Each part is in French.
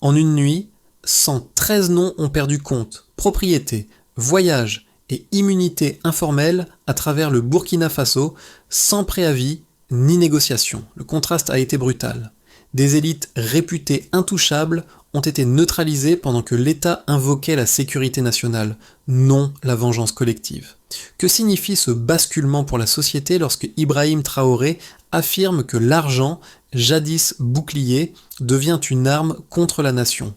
En une nuit, 113 noms ont perdu compte, propriété, voyage et immunité informelle à travers le Burkina Faso, sans préavis ni négociation. Le contraste a été brutal. Des élites réputées intouchables ont été neutralisées pendant que l'État invoquait la sécurité nationale, non la vengeance collective. Que signifie ce basculement pour la société lorsque Ibrahim Traoré affirme que l'argent, jadis bouclier, devient une arme contre la nation?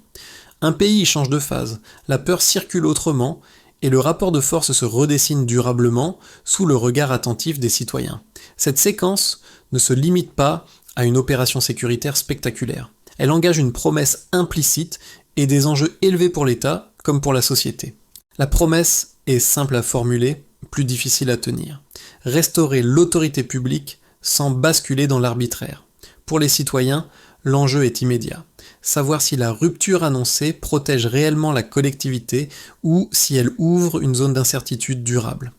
Un pays change de phase, la peur circule autrement, et le rapport de force se redessine durablement sous le regard attentif des citoyens. Cette séquence ne se limite pas à une opération sécuritaire spectaculaire. Elle engage une promesse implicite et des enjeux élevés pour l'État comme pour la société. La promesse est simple à formuler, plus difficile à tenir. Restaurer l'autorité publique sans basculer dans l'arbitraire. Pour les citoyens, l'enjeu est immédiat. Savoir si la rupture annoncée protège réellement la collectivité ou si elle ouvre une zone d'incertitude durable.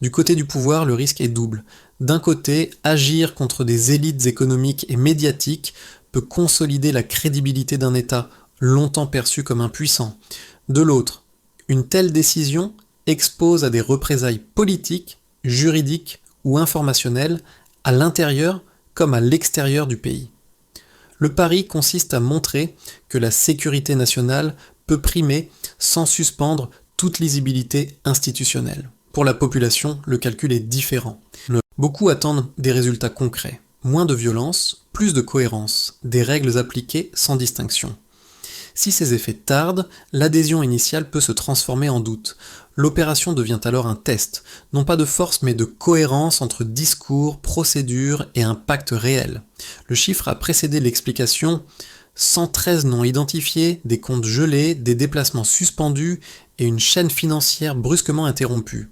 Du côté du pouvoir, le risque est double. D'un côté, agir contre des élites économiques et médiatiques peut consolider la crédibilité d'un État longtemps perçu comme impuissant. De l'autre, une telle décision expose à des représailles politiques, juridiques ou informationnelles à l'intérieur comme à l'extérieur du pays. Le pari consiste à montrer que la sécurité nationale peut primer sans suspendre toute lisibilité institutionnelle. Pour la population, le calcul est différent. Beaucoup attendent des résultats concrets. Moins de violence, plus de cohérence, des règles appliquées sans distinction. Si ces effets tardent, l'adhésion initiale peut se transformer en doute. L'opération devient alors un test, non pas de force mais de cohérence entre discours, procédures et impact réel. Le chiffre a précédé l'explication: 113 noms identifiés, des comptes gelés, des déplacements suspendus et une chaîne financière brusquement interrompue.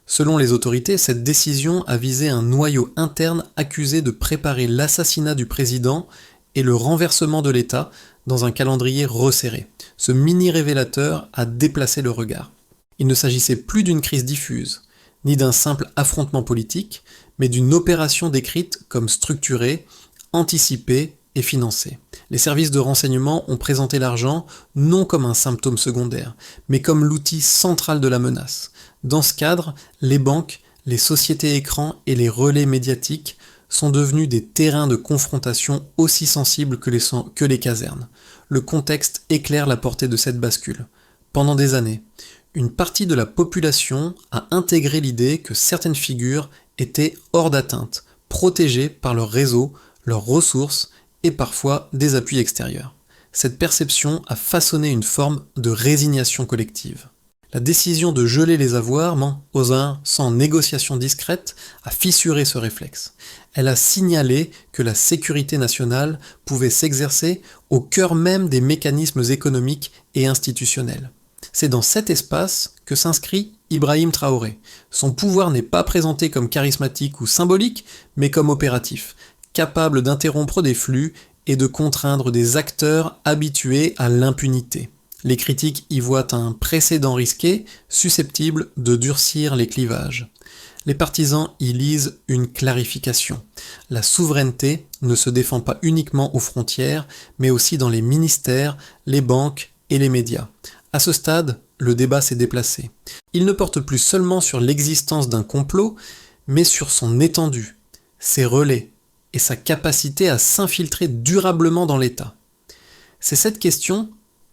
Selon les autorités, cette décision a visé un noyau interne accusé de préparer l'assassinat du président et le renversement de l'État dans un calendrier resserré. Ce mini-révélateur a déplacé le regard. Il ne s'agissait plus d'une crise diffuse, ni d'un simple affrontement politique, mais d'une opération décrite comme structurée, anticipée et financée. Les services de renseignement ont présenté l'argent non comme un symptôme secondaire, mais comme l'outil central de la menace. Dans ce cadre, les banques, les sociétés écrans et les relais médiatiques sont devenus des terrains de confrontation aussi sensibles que les casernes. Le contexte éclaire la portée de cette bascule. Pendant des années, une partie de la population a intégré l'idée que certaines figures étaient hors d'atteinte, protégées par leur réseau, leurs ressources et parfois des appuis extérieurs. Cette perception a façonné une forme de résignation collective. La décision de geler les avoirs, sans négociation discrète, a fissuré ce réflexe. Elle a signalé que la sécurité nationale pouvait s'exercer au cœur même des mécanismes économiques et institutionnels. C'est dans cet espace que s'inscrit Ibrahim Traoré. Son pouvoir n'est pas présenté comme charismatique ou symbolique, mais comme opératif, capable d'interrompre des flux et de contraindre des acteurs habitués à l'impunité. Les critiques y voient un précédent risqué, susceptible de durcir les clivages. Les partisans y lisent une clarification. La souveraineté ne se défend pas uniquement aux frontières, mais aussi dans les ministères, les banques et les médias. À ce stade, le débat s'est déplacé. Il ne porte plus seulement sur l'existence d'un complot, mais sur son étendue, ses relais et sa capacité à s'infiltrer durablement dans l'État. C'est cette question,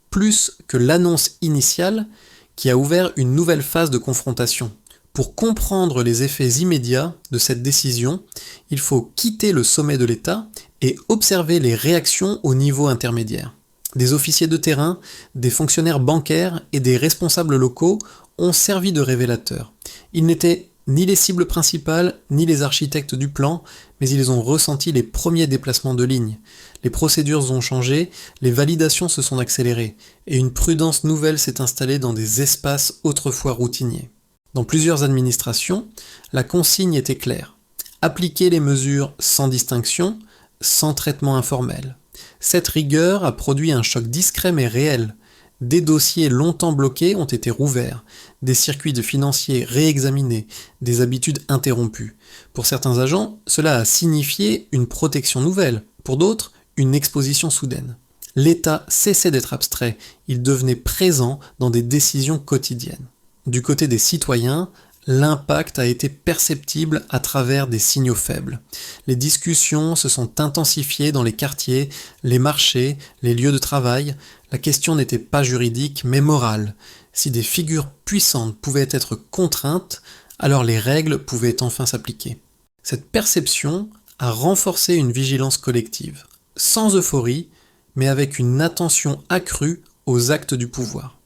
plus que l'annonce initiale, qui a ouvert une nouvelle phase de confrontation. Pour comprendre les effets immédiats de cette décision, il faut quitter le sommet de l'État et observer les réactions au niveau intermédiaire. Des officiers de terrain, des fonctionnaires bancaires et des responsables locaux ont servi de révélateurs. Ils n'étaient ni les cibles principales, ni les architectes du plan, mais ils ont ressenti les premiers déplacements de lignes. Les procédures ont changé, les validations se sont accélérées, et une prudence nouvelle s'est installée dans des espaces autrefois routiniers. Dans plusieurs administrations, la consigne était claire. Appliquer les mesures sans distinction, sans traitement informel. Cette rigueur a produit un choc discret mais réel. Des dossiers longtemps bloqués ont été rouverts, des circuits de financiers réexaminés, des habitudes interrompues. Pour certains agents, cela a signifié une protection nouvelle, pour d'autres, une exposition soudaine. L'État cessait d'être abstrait, il devenait présent dans des décisions quotidiennes. Du côté des citoyens, l'impact a été perceptible à travers des signaux faibles. Les discussions se sont intensifiées dans les quartiers, les marchés, les lieux de travail. La question n'était pas juridique, mais morale. Si des figures puissantes pouvaient être contraintes, alors les règles pouvaient enfin s'appliquer. Cette perception a renforcé une vigilance collective, sans euphorie, mais avec une attention accrue aux actes du pouvoir.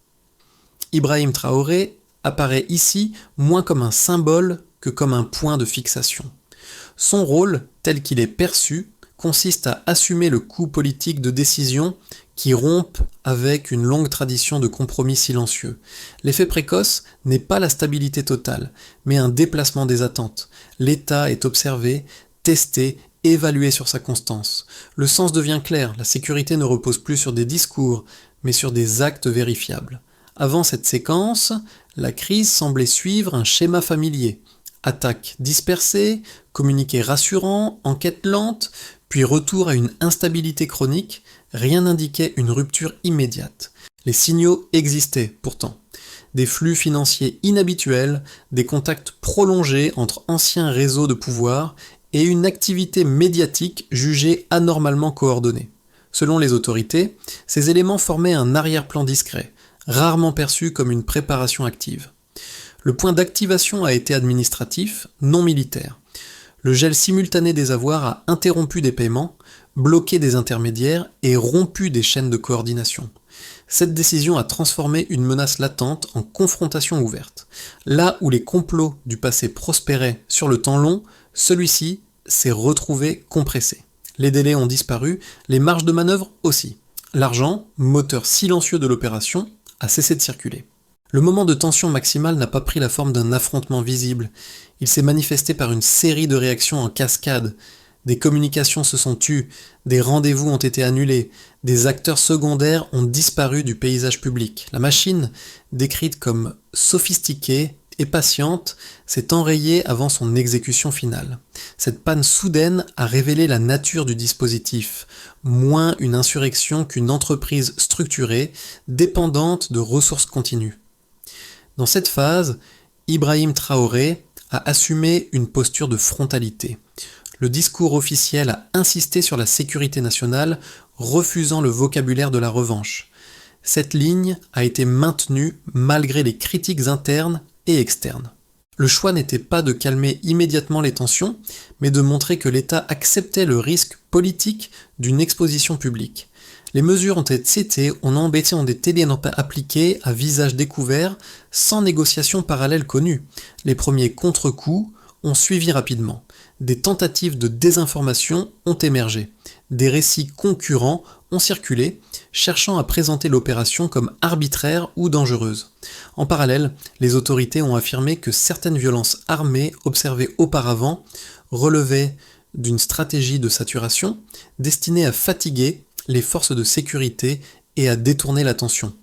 Ibrahim Traoré apparaît ici moins comme un symbole que comme un point de fixation. Son rôle, tel qu'il est perçu, consiste à assumer le coût politique de décisions qui rompent avec une longue tradition de compromis silencieux. L'effet précoce n'est pas la stabilité totale, mais un déplacement des attentes. L'État est observé, testé, évalué sur sa constance. Le sens devient clair, la sécurité ne repose plus sur des discours, mais sur des actes vérifiables. Avant cette séquence, la crise semblait suivre un schéma familier. Attaque dispersée, communiqué rassurant, enquête lente, puis retour à une instabilité chronique, rien n'indiquait une rupture immédiate. Les signaux existaient pourtant. Des flux financiers inhabituels, des contacts prolongés entre anciens réseaux de pouvoir et une activité médiatique jugée anormalement coordonnée. Selon les autorités, ces éléments formaient un arrière-plan discret, rarement perçu comme une préparation active. Le point d'activation a été administratif, non militaire. Le gel simultané des avoirs a interrompu des paiements, bloqué des intermédiaires et rompu des chaînes de coordination. Cette décision a transformé une menace latente en confrontation ouverte. Là où les complots du passé prospéraient sur le temps long, celui-ci s'est retrouvé compressé. Les délais ont disparu, les marges de manœuvre aussi. L'argent, moteur silencieux de l'opération, a cessé de circuler. Le moment de tension maximale n'a pas pris la forme d'un affrontement visible. Il s'est manifesté par une série de réactions en cascade. Des communications se sont tues, des rendez-vous ont été annulés, des acteurs secondaires ont disparu du paysage public. La machine, décrite comme sophistiquée et patiente, s'est enrayée avant son exécution finale. Cette panne soudaine a révélé la nature du dispositif, moins une insurrection qu'une entreprise structurée, dépendante de ressources continues. Dans cette phase, Ibrahim Traoré a assumé une posture de frontalité. Le discours officiel a insisté sur la sécurité nationale, refusant le vocabulaire de la revanche. Cette ligne a été maintenue malgré les critiques internes et externes. Le choix n'était pas de calmer immédiatement les tensions, mais de montrer que l'État acceptait le risque politique d'une exposition publique. Les mesures ont été appliquées à visage découvert, sans négociation parallèle connue. Les premiers contre-coups ont suivi rapidement. Des tentatives de désinformation ont émergé. Des récits concurrents ont circulé, cherchant à présenter l'opération comme arbitraire ou dangereuse. En parallèle, les autorités ont affirmé que certaines violences armées observées auparavant relevaient d'une stratégie de saturation destinée à fatiguer les forces de sécurité et à détourner l'attention.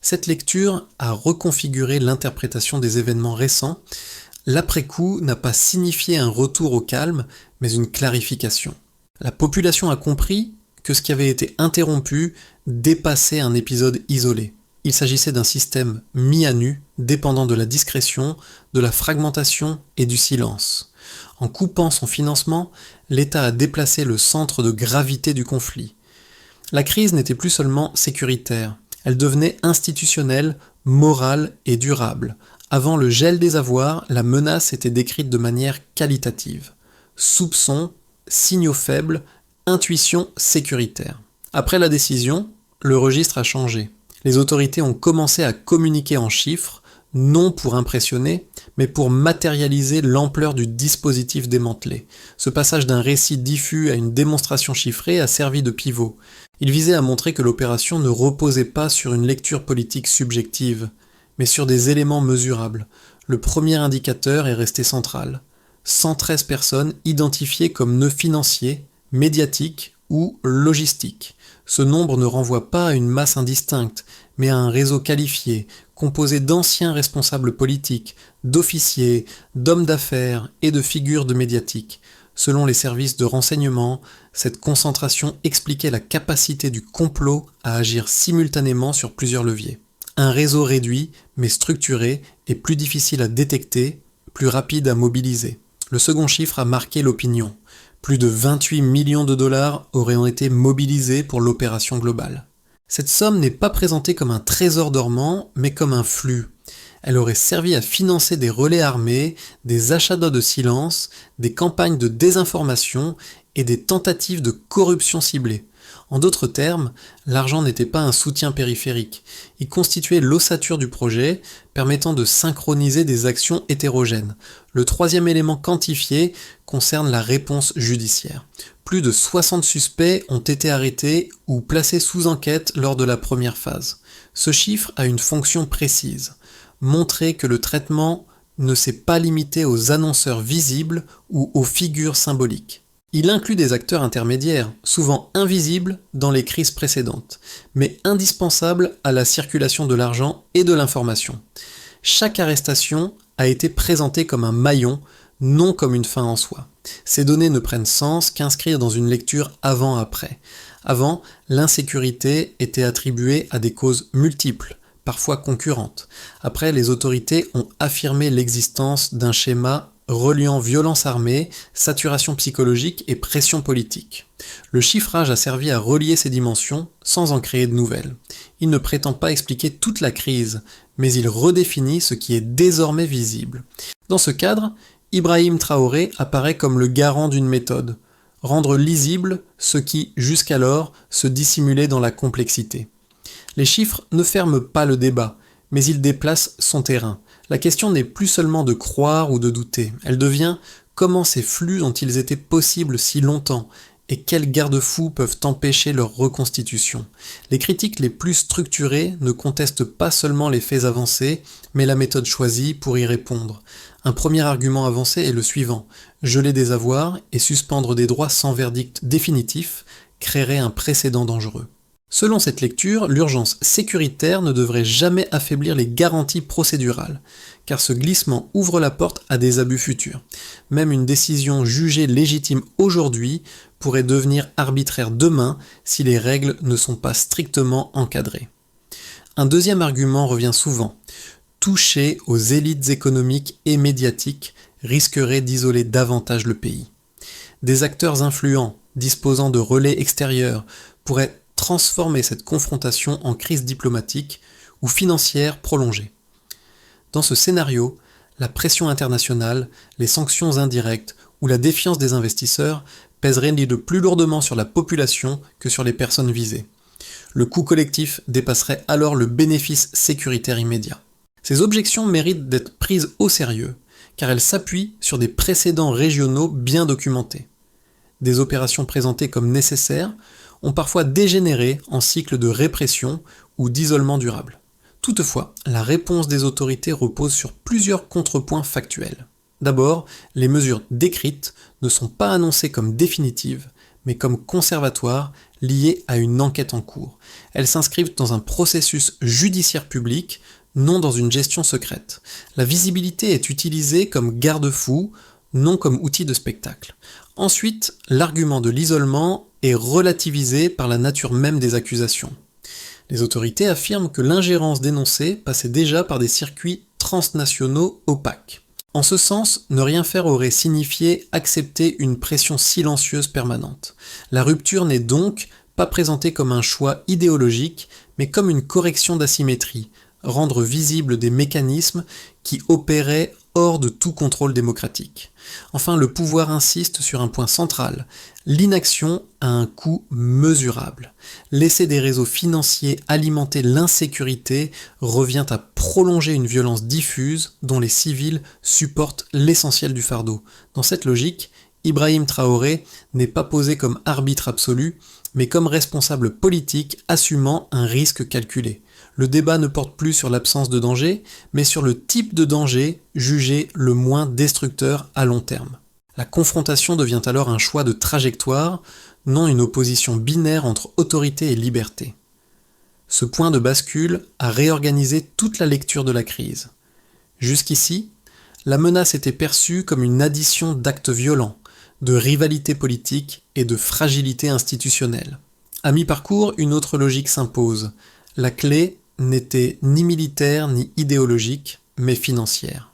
Cette lecture a reconfiguré l'interprétation des événements récents. L'après-coup n'a pas signifié un retour au calme, mais une clarification. La population a compris que ce qui avait été interrompu dépassait un épisode isolé. Il s'agissait d'un système mis à nu, dépendant de la discrétion, de la fragmentation et du silence. En coupant son financement, l'État a déplacé le centre de gravité du conflit. La crise n'était plus seulement sécuritaire, elle devenait institutionnelle, morale et durable. Avant le gel des avoirs, la menace était décrite de manière qualitative. Soupçons, signaux faibles, intuition sécuritaire. Après la décision, le registre a changé. Les autorités ont commencé à communiquer en chiffres, non pour impressionner, mais pour matérialiser l'ampleur du dispositif démantelé. Ce passage d'un récit diffus à une démonstration chiffrée a servi de pivot. Il visait à montrer que l'opération ne reposait pas sur une lecture politique subjective, mais sur des éléments mesurables. Le premier indicateur est resté central. 113 personnes identifiées comme nœuds financiers, médiatiques ou logistiques. Ce nombre ne renvoie pas à une masse indistincte, mais à un réseau qualifié, composé d'anciens responsables politiques, d'officiers, d'hommes d'affaires et de figures de médiatiques. Selon les services de renseignement, cette concentration expliquait la capacité du complot à agir simultanément sur plusieurs leviers. Un réseau réduit, mais structuré, est plus difficile à détecter, plus rapide à mobiliser. Le second chiffre a marqué l'opinion. Plus de 28 millions de dollars auraient été mobilisés pour l'opération globale. Cette somme n'est pas présentée comme un trésor dormant, mais comme un flux. Elle aurait servi à financer des relais armés, des achats d'eau de silence, des campagnes de désinformation et des tentatives de corruption ciblée. En d'autres termes, l'argent n'était pas un soutien périphérique. Il constituait l'ossature du projet, permettant de synchroniser des actions hétérogènes. Le troisième élément quantifié concerne la réponse judiciaire. Plus de 60 suspects ont été arrêtés ou placés sous enquête lors de la première phase. Ce chiffre a une fonction précise. Montrer que le traitement ne s'est pas limité aux annonceurs visibles ou aux figures symboliques. Il inclut des acteurs intermédiaires, souvent invisibles dans les crises précédentes, mais indispensables à la circulation de l'argent et de l'information. Chaque arrestation a été présentée comme un maillon, non comme une fin en soi. Ces données ne prennent sens qu'inscrire dans une lecture avant-après. Avant, l'insécurité était attribuée à des causes multiples, parfois concurrentes. Après, les autorités ont affirmé l'existence d'un schéma reliant violence armée, saturation psychologique et pression politique. Le chiffrage a servi à relier ces dimensions sans en créer de nouvelles. Il ne prétend pas expliquer toute la crise, mais il redéfinit ce qui est désormais visible. Dans ce cadre, Ibrahim Traoré apparaît comme le garant d'une méthode, rendre lisible ce qui, jusqu'alors, se dissimulait dans la complexité. Les chiffres ne ferment pas le débat, mais ils déplacent son terrain. La question n'est plus seulement de croire ou de douter, elle devient comment ces flux ont-ils été possibles si longtemps et quels garde-fous peuvent empêcher leur reconstitution. Les critiques les plus structurées ne contestent pas seulement les faits avancés, mais la méthode choisie pour y répondre. Un premier argument avancé est le suivant: geler des avoirs et suspendre des droits sans verdict définitif créerait un précédent dangereux. Selon cette lecture, l'urgence sécuritaire ne devrait jamais affaiblir les garanties procédurales, car ce glissement ouvre la porte à des abus futurs. Même une décision jugée légitime aujourd'hui pourrait devenir arbitraire demain si les règles ne sont pas strictement encadrées. Un deuxième argument revient souvent. Toucher aux élites économiques et médiatiques risquerait d'isoler davantage le pays. Des acteurs influents, disposant de relais extérieurs, pourraient transformer cette confrontation en crise diplomatique ou financière prolongée. Dans ce scénario, la pression internationale, les sanctions indirectes ou la défiance des investisseurs pèseraient de plus lourdement sur la population que sur les personnes visées. Le coût collectif dépasserait alors le bénéfice sécuritaire immédiat. Ces objections méritent d'être prises au sérieux, car elles s'appuient sur des précédents régionaux bien documentés. Des opérations présentées comme nécessaires ont parfois dégénéré en cycle de répression ou d'isolement durable. Toutefois, la réponse des autorités repose sur plusieurs contrepoints factuels. D'abord, les mesures décrites ne sont pas annoncées comme définitives, mais comme conservatoires liées à une enquête en cours. Elles s'inscrivent dans un processus judiciaire public, non dans une gestion secrète. La visibilité est utilisée comme garde-fou, non comme outil de spectacle. Ensuite, l'argument de l'isolement est relativisé par la nature même des accusations. Les autorités affirment que l'ingérence dénoncée passait déjà par des circuits transnationaux opaques. En ce sens, ne rien faire aurait signifié accepter une pression silencieuse permanente. La rupture n'est donc pas présentée comme un choix idéologique, mais comme une correction d'asymétrie, rendre visibles des mécanismes qui opéraient hors de tout contrôle démocratique. Enfin, le pouvoir insiste sur un point central. L'inaction a un coût mesurable. Laisser des réseaux financiers alimenter l'insécurité revient à prolonger une violence diffuse dont les civils supportent l'essentiel du fardeau. Dans cette logique, Ibrahim Traoré n'est pas posé comme arbitre absolu, mais comme responsable politique assumant un risque calculé. Le débat ne porte plus sur l'absence de danger, mais sur le type de danger jugé le moins destructeur à long terme. La confrontation devient alors un choix de trajectoire, non une opposition binaire entre autorité et liberté. Ce point de bascule a réorganisé toute la lecture de la crise. Jusqu'ici, la menace était perçue comme une addition d'actes violents, de rivalité politique et de fragilité institutionnelle. À mi-parcours, une autre logique s'impose. La clé n'était ni militaire ni idéologique, mais financière.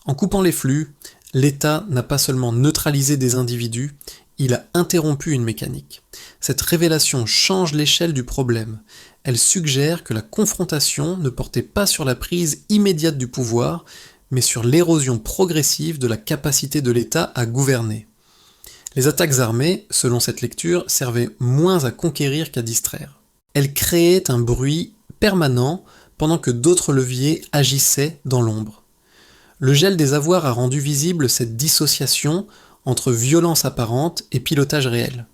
En coupant les flux, l'État n'a pas seulement neutralisé des individus, il a interrompu une mécanique. Cette révélation change l'échelle du problème. Elle suggère que la confrontation ne portait pas sur la prise immédiate du pouvoir, mais sur l'érosion progressive de la capacité de l'État à gouverner. Les attaques armées, selon cette lecture, servaient moins à conquérir qu'à distraire. Elles créaient un bruit permanent pendant que d'autres leviers agissaient dans l'ombre. Le gel des avoirs a rendu visible cette dissociation entre violence apparente et pilotage réel.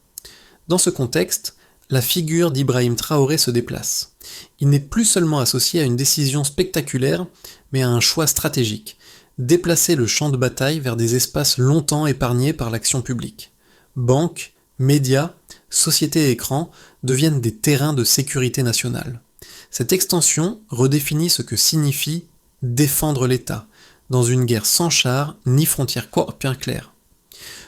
Dans ce contexte, la figure d'Ibrahim Traoré se déplace. Il n'est plus seulement associé à une décision spectaculaire, mais à un choix stratégique, déplacer le champ de bataille vers des espaces longtemps épargnés par l'action publique. Banques, médias, sociétés et écrans deviennent des terrains de sécurité nationale. Cette extension redéfinit ce que signifie défendre l'État, dans une guerre sans chars ni frontières bien claires.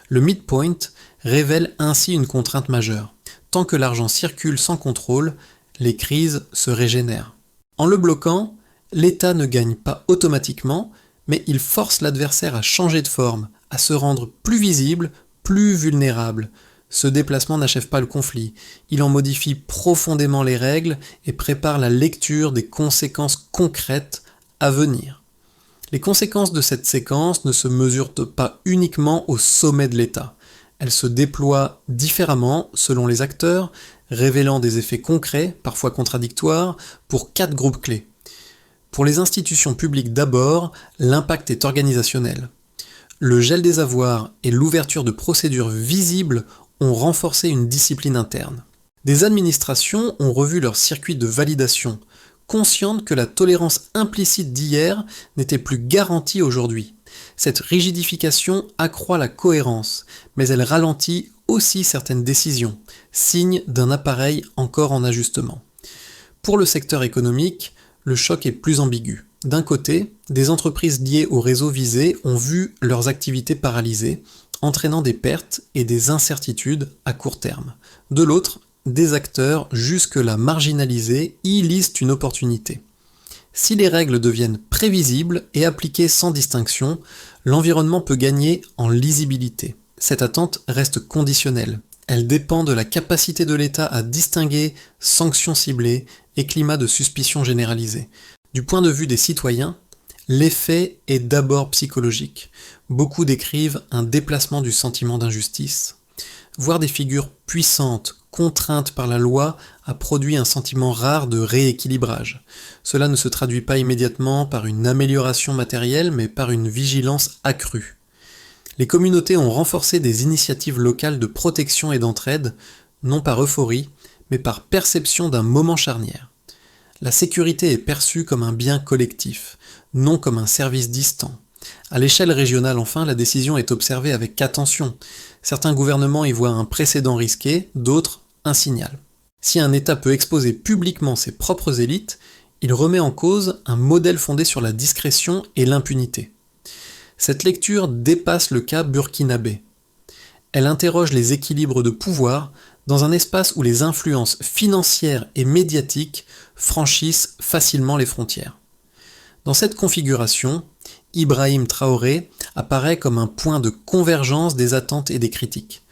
Le midpoint révèle ainsi une contrainte majeure. Tant que l'argent circule sans contrôle, les crises se régénèrent. En le bloquant, l'État ne gagne pas automatiquement, mais il force l'adversaire à changer de forme, à se rendre plus visible, plus vulnérable. Ce déplacement n'achève pas le conflit, il en modifie profondément les règles et prépare la lecture des conséquences concrètes à venir. Les conséquences de cette séquence ne se mesurent pas uniquement au sommet de l'État. Elles se déploient différemment selon les acteurs, révélant des effets concrets, parfois contradictoires, pour 4 groupes clés. Pour les institutions publiques d'abord, l'impact est organisationnel. Le gel des avoirs et l'ouverture de procédures visibles ont renforcé une discipline interne. Des administrations ont revu leur circuit de validation, conscientes que la tolérance implicite d'hier n'était plus garantie aujourd'hui. Cette rigidification accroît la cohérence, mais elle ralentit aussi certaines décisions, signe d'un appareil encore en ajustement. Pour le secteur économique, le choc est plus ambigu. D'un côté, des entreprises liées au réseau visé ont vu leurs activités paralysées, entraînant des pertes et des incertitudes à court terme. De l'autre, des acteurs jusque-là marginalisés y lisent une opportunité. Si les règles deviennent prévisibles et appliquées sans distinction, l'environnement peut gagner en lisibilité. Cette attente reste conditionnelle. Elle dépend de la capacité de l'État à distinguer sanctions ciblées et climat de suspicion généralisée. Du point de vue des citoyens, l'effet est d'abord psychologique. Beaucoup décrivent un déplacement du sentiment d'injustice. Voir des figures puissantes, contraintes par la loi, a produit un sentiment rare de rééquilibrage. Cela ne se traduit pas immédiatement par une amélioration matérielle, mais par une vigilance accrue. Les communautés ont renforcé des initiatives locales de protection et d'entraide, non par euphorie, mais par perception d'un moment charnière. La sécurité est perçue comme un bien collectif, non comme un service distant. À l'échelle régionale, enfin, la décision est observée avec attention. Certains gouvernements y voient un précédent risqué, d'autres un signal. Si un État peut exposer publiquement ses propres élites, il remet en cause un modèle fondé sur la discrétion et l'impunité. Cette lecture dépasse le cas burkinabé. Elle interroge les équilibres de pouvoir dans un espace où les influences financières et médiatiques franchissent facilement les frontières. Dans cette configuration, Ibrahim Traoré apparaît comme un point de convergence des attentes et des critiques.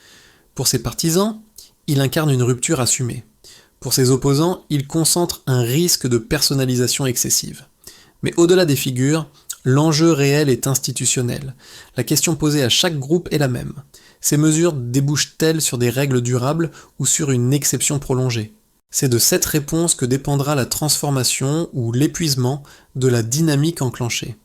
Pour ses partisans, il incarne une rupture assumée. Pour ses opposants, il concentre un risque de personnalisation excessive. Mais au-delà des figures, l'enjeu réel est institutionnel. La question posée à chaque groupe est la même. Ces mesures débouchent-elles sur des règles durables ou sur une exception prolongée ? C'est de cette réponse que dépendra la transformation ou l'épuisement de la dynamique enclenchée.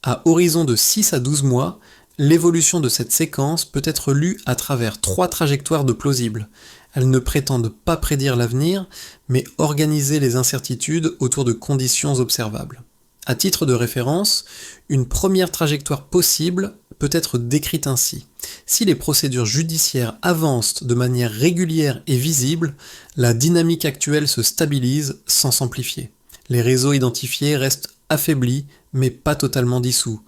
À horizon de 6 à 12 mois, l'évolution de cette séquence peut être lue à travers 3 trajectoires de plausibles. Elles ne prétendent pas prédire l'avenir, mais organiser les incertitudes autour de conditions observables. À titre de référence, une première trajectoire possible peut être décrite ainsi. Si les procédures judiciaires avancent de manière régulière et visible, la dynamique actuelle se stabilise sans s'amplifier. Les réseaux identifiés restent affaiblis, mais pas totalement dissous.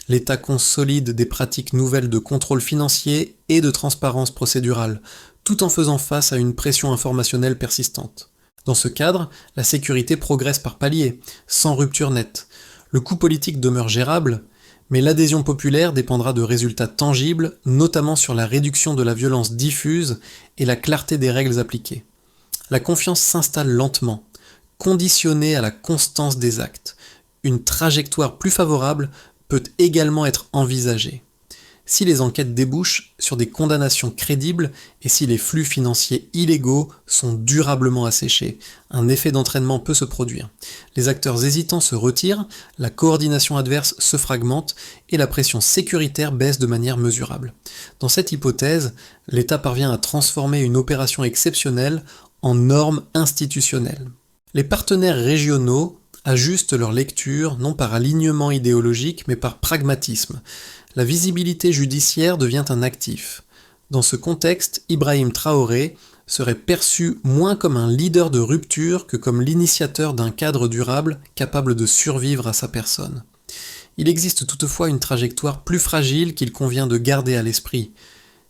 L'État consolide des pratiques nouvelles de contrôle financier et de transparence procédurale, tout en faisant face à une pression informationnelle persistante. Dans ce cadre, la sécurité progresse par paliers, sans rupture nette. Le coût politique demeure gérable, mais l'adhésion populaire dépendra de résultats tangibles, notamment sur la réduction de la violence diffuse et la clarté des règles appliquées. La confiance s'installe lentement, conditionnée à la constance des actes. Une trajectoire plus favorable peut également être envisagée. Si les enquêtes débouchent sur des condamnations crédibles et si les flux financiers illégaux sont durablement asséchés, un effet d'entraînement peut se produire. Les acteurs hésitants se retirent, la coordination adverse se fragmente et la pression sécuritaire baisse de manière mesurable. Dans cette hypothèse, l'État parvient à transformer une opération exceptionnelle en norme institutionnelle. Les partenaires régionaux ajustent leur lecture non par alignement idéologique mais par pragmatisme. La visibilité judiciaire devient un actif. Dans ce contexte, Ibrahim Traoré serait perçu moins comme un leader de rupture que comme l'initiateur d'un cadre durable capable de survivre à sa personne. Il existe toutefois une trajectoire plus fragile qu'il convient de garder à l'esprit.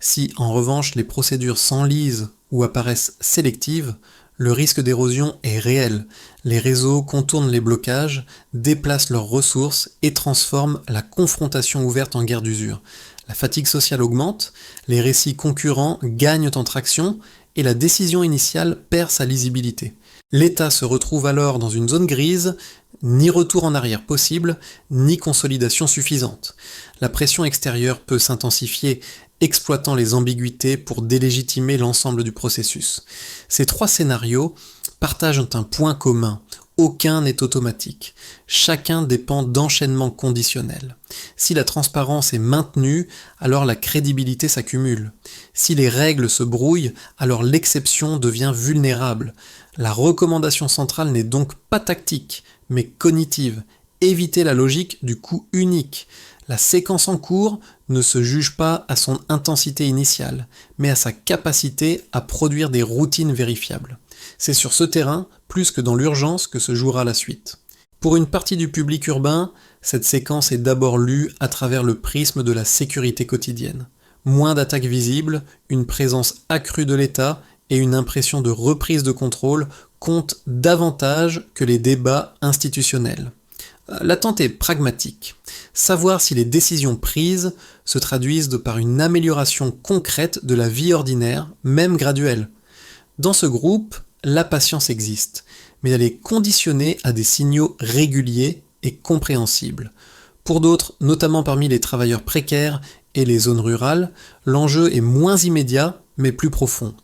Si, en revanche, les procédures s'enlisent ou apparaissent sélectives, le risque d'érosion est réel. Les réseaux contournent les blocages, déplacent leurs ressources et transforment la confrontation ouverte en guerre d'usure. La fatigue sociale augmente, les récits concurrents gagnent en traction et la décision initiale perd sa lisibilité. L'État se retrouve alors dans une zone grise, ni retour en arrière possible, ni consolidation suffisante. La pression extérieure peut s'intensifier, exploitant les ambiguïtés pour délégitimer l'ensemble du processus. Ces trois scénarios partagent un point commun. Aucun n'est automatique. Chacun dépend d'enchaînements conditionnels. Si la transparence est maintenue, alors la crédibilité s'accumule. Si les règles se brouillent, alors l'exception devient vulnérable. La recommandation centrale n'est donc pas tactique, mais cognitive. Éviter la logique du coup unique. La séquence en cours ne se juge pas à son intensité initiale, mais à sa capacité à produire des routines vérifiables. C'est sur ce terrain, plus que dans l'urgence, que se jouera la suite. Pour une partie du public urbain, cette séquence est d'abord lue à travers le prisme de la sécurité quotidienne. Moins d'attaques visibles, une présence accrue de l'État et une impression de reprise de contrôle comptent davantage que les débats institutionnels. L'attente est pragmatique. Savoir si les décisions prises se traduisent par une amélioration concrète de la vie ordinaire, même graduelle. Dans ce groupe, la patience existe, mais elle est conditionnée à des signaux réguliers et compréhensibles. Pour d'autres, notamment parmi les travailleurs précaires et les zones rurales, l'enjeu est moins immédiat, mais plus profond.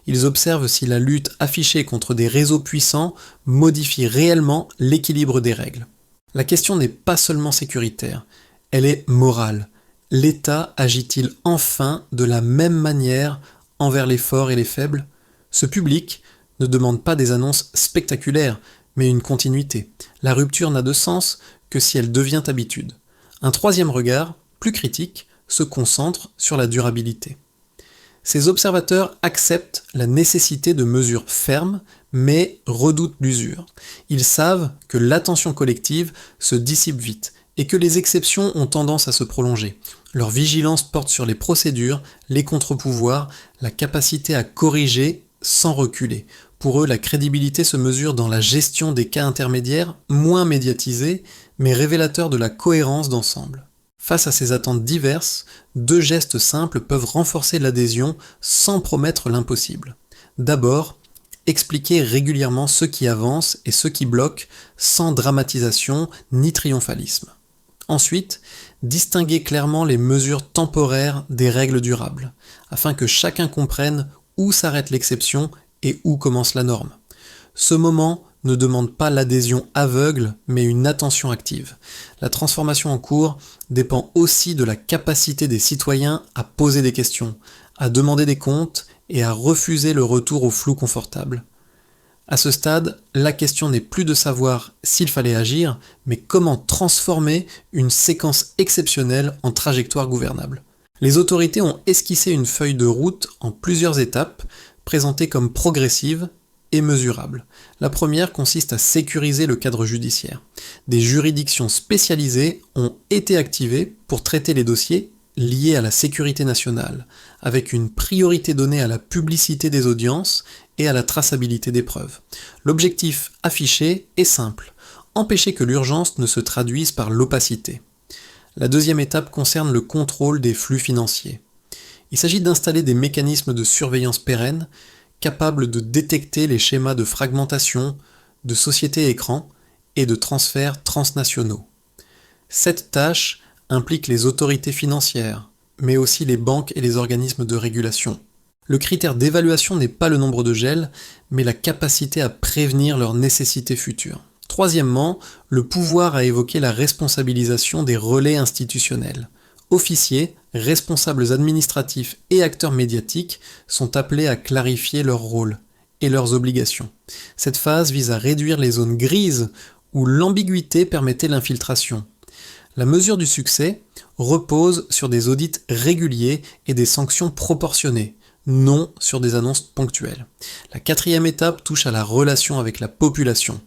Ils observent si la lutte affichée contre des réseaux puissants modifie réellement l'équilibre des règles. La question n'est pas seulement sécuritaire, elle est morale. L'État agit-il enfin de la même manière envers les forts et les faibles ? Ce public ne demande pas des annonces spectaculaires, mais une continuité. La rupture n'a de sens que si elle devient habitude. Un troisième regard, plus critique, se concentre sur la durabilité. Ces observateurs acceptent la nécessité de mesures fermes, mais redoutent l'usure. Ils savent que l'attention collective se dissipe vite et que les exceptions ont tendance à se prolonger. Leur vigilance porte sur les procédures, les contre-pouvoirs, la capacité à corriger sans reculer. Pour eux, la crédibilité se mesure dans la gestion des cas intermédiaires, moins médiatisés, mais révélateurs de la cohérence d'ensemble. Face à ces attentes diverses, deux gestes simples peuvent renforcer l'adhésion sans promettre l'impossible. D'abord, expliquer régulièrement ce qui avance et ce qui bloque, sans dramatisation ni triomphalisme. Ensuite, distinguer clairement les mesures temporaires des règles durables, afin que chacun comprenne où s'arrête l'exception et où commence la norme. Ce moment ne demande pas l'adhésion aveugle, mais une attention active. La transformation en cours dépend aussi de la capacité des citoyens à poser des questions, à demander des comptes et à refuser le retour au flou confortable. À ce stade, la question n'est plus de savoir s'il fallait agir, mais comment transformer une séquence exceptionnelle en trajectoire gouvernable. Les autorités ont esquissé une feuille de route en plusieurs étapes, présentée comme progressive et mesurables. La première consiste à sécuriser le cadre judiciaire. Des juridictions spécialisées ont été activées pour traiter les dossiers liés à la sécurité nationale, avec une priorité donnée à la publicité des audiences et à la traçabilité des preuves. L'objectif affiché est simple, empêcher que l'urgence ne se traduise par l'opacité. La deuxième étape concerne le contrôle des flux financiers. Il s'agit d'installer des mécanismes de surveillance pérennes capables de détecter les schémas de fragmentation, de sociétés écrans et de transferts transnationaux. Cette tâche implique les autorités financières, mais aussi les banques et les organismes de régulation. Le critère d'évaluation n'est pas le nombre de gels, mais la capacité à prévenir leur nécessité future. Troisièmement, le pouvoir a évoqué la responsabilisation des relais institutionnels. Officiers, responsables administratifs et acteurs médiatiques sont appelés à clarifier leur rôle et leurs obligations. Cette phase vise à réduire les zones grises où l'ambiguïté permettait l'infiltration. La mesure du succès repose sur des audits réguliers et des sanctions proportionnées, non sur des annonces ponctuelles. La quatrième étape touche à la relation avec la population.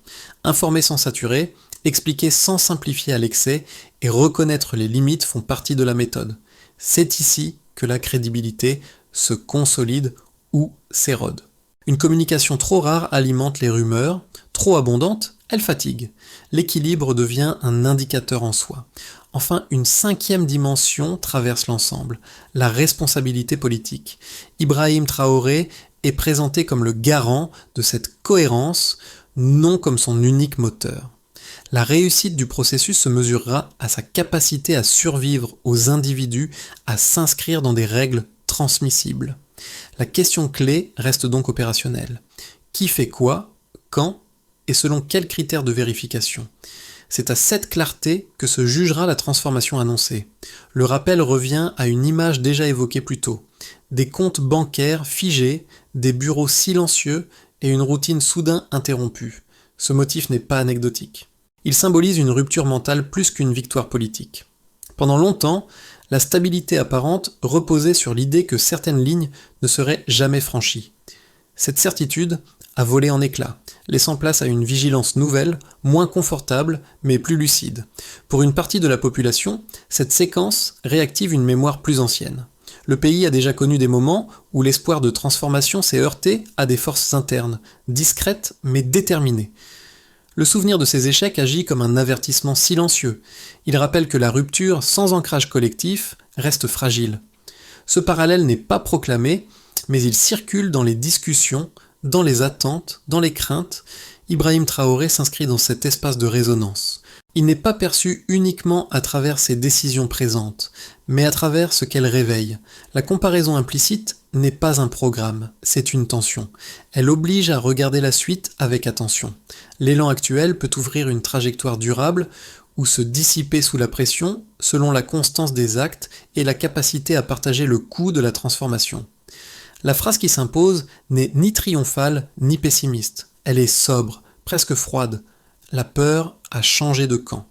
Informer sans saturer, expliquer sans simplifier à l'excès et reconnaître les limites font partie de la méthode. C'est ici que la crédibilité se consolide ou s'érode. Une communication trop rare alimente les rumeurs, trop abondante, elle fatigue. L'équilibre devient un indicateur en soi. Enfin, une cinquième dimension traverse l'ensemble, la responsabilité politique. Ibrahim Traoré est présenté comme le garant de cette cohérence, non comme son unique moteur. La réussite du processus se mesurera à sa capacité à survivre aux individus, à s'inscrire dans des règles transmissibles. La question clé reste donc opérationnelle. Qui fait quoi, quand et selon quels critères de vérification? C'est à cette clarté que se jugera la transformation annoncée. Le rappel revient à une image déjà évoquée plus tôt. Des comptes bancaires figés, des bureaux silencieux et une routine soudain interrompue. Ce motif n'est pas anecdotique. Il symbolise une rupture mentale plus qu'une victoire politique. Pendant longtemps, la stabilité apparente reposait sur l'idée que certaines lignes ne seraient jamais franchies. Cette certitude a volé en éclats, laissant place à une vigilance nouvelle, moins confortable, mais plus lucide. Pour une partie de la population, cette séquence réactive une mémoire plus ancienne. Le pays a déjà connu des moments où l'espoir de transformation s'est heurté à des forces internes, discrètes mais déterminées. Le souvenir de ces échecs agit comme un avertissement silencieux. Il rappelle que la rupture sans ancrage collectif reste fragile. Ce parallèle n'est pas proclamé, mais il circule dans les discussions, dans les attentes, dans les craintes. Ibrahim Traoré s'inscrit dans cet espace de résonance. Il n'est pas perçu uniquement à travers ses décisions présentes, mais à travers ce qu'elles réveillent. La comparaison implicite n'est pas un programme, c'est une tension. Elle oblige à regarder la suite avec attention. L'élan actuel peut ouvrir une trajectoire durable ou se dissiper sous la pression selon la constance des actes et la capacité à partager le coût de la transformation. La phrase qui s'impose n'est ni triomphale ni pessimiste. Elle est sobre, presque froide. La peur a changé de camp.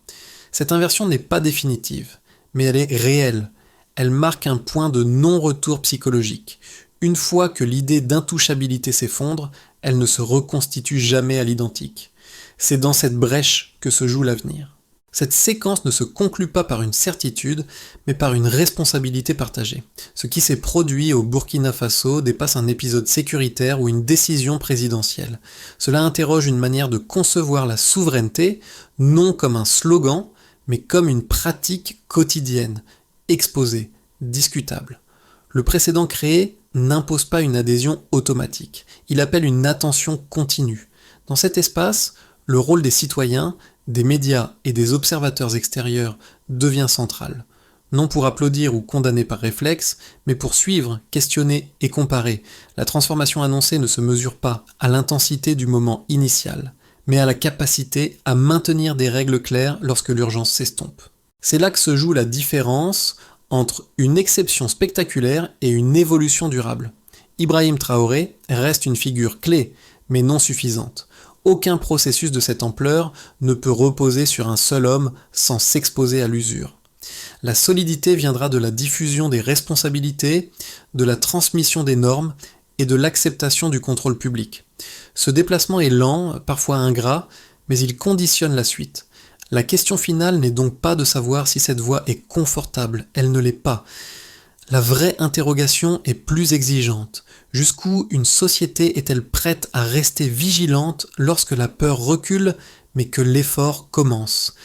Cette inversion n'est pas définitive, mais elle est réelle. Elle marque un point de non-retour psychologique. Une fois que l'idée d'intouchabilité s'effondre, elle ne se reconstitue jamais à l'identique. C'est dans cette brèche que se joue l'avenir. Cette séquence ne se conclut pas par une certitude, mais par une responsabilité partagée. Ce qui s'est produit au Burkina Faso dépasse un épisode sécuritaire ou une décision présidentielle. Cela interroge une manière de concevoir la souveraineté, non comme un slogan, mais comme une pratique quotidienne, exposée, discutable. Le précédent créé n'impose pas une adhésion automatique. Il appelle une attention continue. Dans cet espace, le rôle des citoyens, des médias et des observateurs extérieurs devient central. Non pour applaudir ou condamner par réflexe, mais pour suivre, questionner et comparer. La transformation annoncée ne se mesure pas à l'intensité du moment initial, mais à la capacité à maintenir des règles claires lorsque l'urgence s'estompe. C'est là que se joue la différence entre une exception spectaculaire et une évolution durable. Ibrahim Traoré reste une figure clé, mais non suffisante. Aucun processus de cette ampleur ne peut reposer sur un seul homme sans s'exposer à l'usure. La solidité viendra de la diffusion des responsabilités, de la transmission des normes et de l'acceptation du contrôle public. Ce déplacement est lent, parfois ingrat, mais il conditionne la suite. La question finale n'est donc pas de savoir si cette voie est confortable, elle ne l'est pas. La vraie interrogation est plus exigeante. Jusqu'où une société est-elle prête à rester vigilante lorsque la peur recule mais que l'effort commence ?